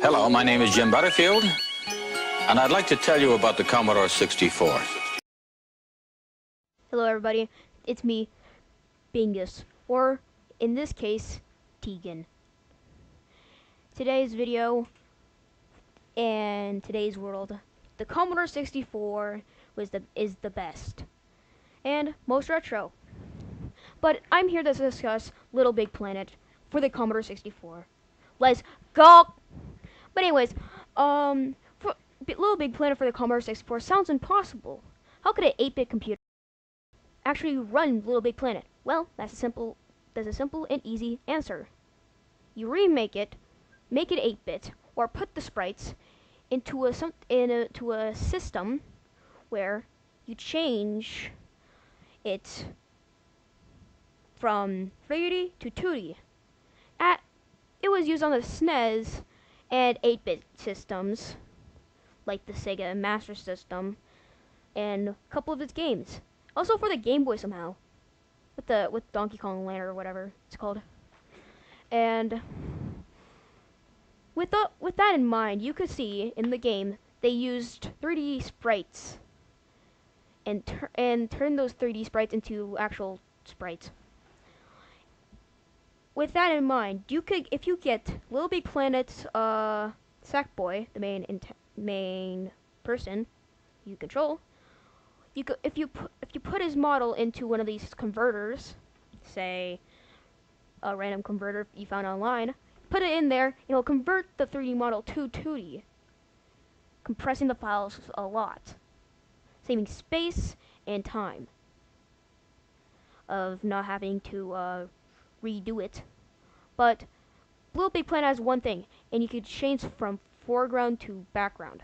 Hello, my name is Jim Butterfield, and I'd like to tell you about the Commodore 64. Hello everybody, it's me, Bingus, or in this case, Tegan. Today's video and today's world, the Commodore 64 is the best and most retro. But I'm here to discuss Little Big Planet for the Commodore 64. Let's go! But anyways, for Little Big Planet for the Commodore 64 sounds impossible. How could an 8-bit computer actually run Little Big Planet? Well, that's a simple and easy answer. You remake it, make it 8-bit, or put the sprites into a system where you change it from 3D to 2D. It was used on the SNES and 8-bit systems, like the Sega Master System, and a couple of its games. Also for the Game Boy somehow, with Donkey Kong Land or whatever it's called. And with that in mind, you could see in the game they used 3D sprites and turned those 3D sprites into actual sprites. With that in mind, if you get Little Big Planet's Sackboy, the main person you control, if you put his model into one of these converters, say a random converter you found online, put it in there, it'll convert the 3D model to 2D, compressing the files a lot, saving space and time of not having to redo it. But Little Big Planet has one thing, and you could change from foreground to background.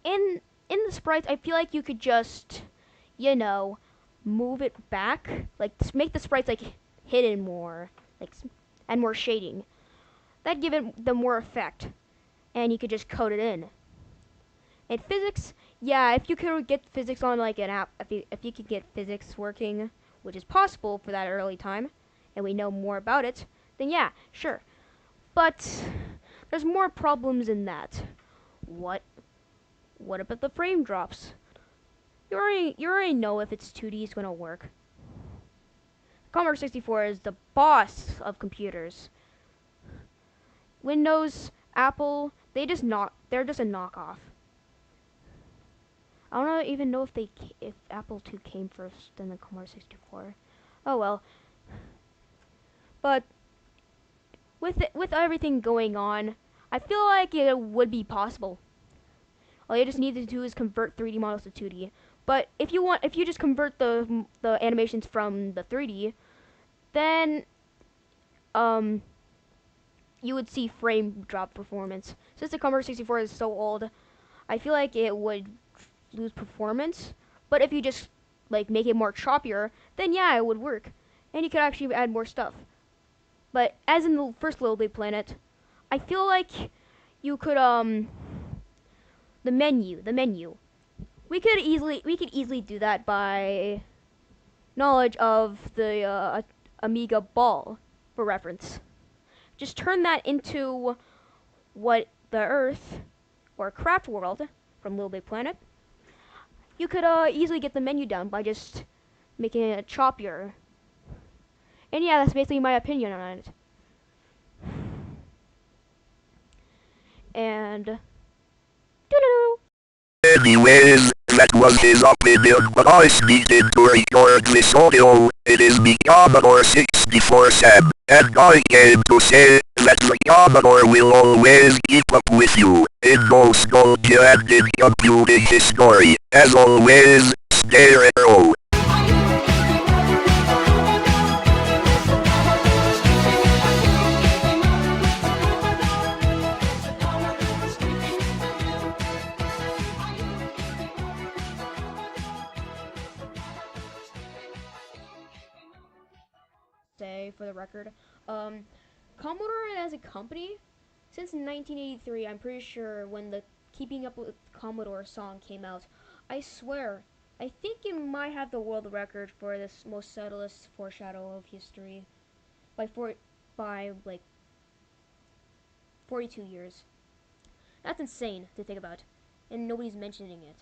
In the sprites, I feel like you could just, move it back, like make the sprites like hidden more, and more shading. That'd give it the more effect, and you could just code it in. And physics, yeah, if you could get physics on like an app, if you could get physics working, which is possible for that early time, and we know more about it, then yeah, sure. But there's more problems in that. What about the frame drops? You already know if it's 2D is gonna work. Commodore 64 is the boss of computers. Windows, Apple, they're just a knockoff. I don't even know if Apple II came first than the Commodore 64. Oh well. But with everything going on, I feel like it would be possible. All you just need to do is convert 3D models to 2D. But if you just convert the animations from the 3D, then you would see frame drop performance. Since the Commodore 64 is so old, I feel like it would lose performance. But if you just like make it more choppier, then yeah, it would work, and you could actually add more stuff. But as in the first Little Big Planet, I feel like you could the menu. We could easily do that by knowledge of the Amiga ball, for reference. Just turn that into what the Earth or Craft World from Little Big Planet. You could easily get the menu down by just making it choppier. And yeah, that's basically my opinion on it. And doo-doo. Anyways, that was his opinion, but I needed to record this audio. It is the Commodore 64 Sam, and I came to say that the Commodore will always keep up with you in nostalgia and in computing history. As always, stay retro. Say for the record, Commodore as a company, since 1983, I'm pretty sure when the Keeping Up with Commodore song came out, I swear, I think it might have the world record for this most subtlest foreshadow of history by like 42 years. That's insane to think about, and nobody's mentioning it.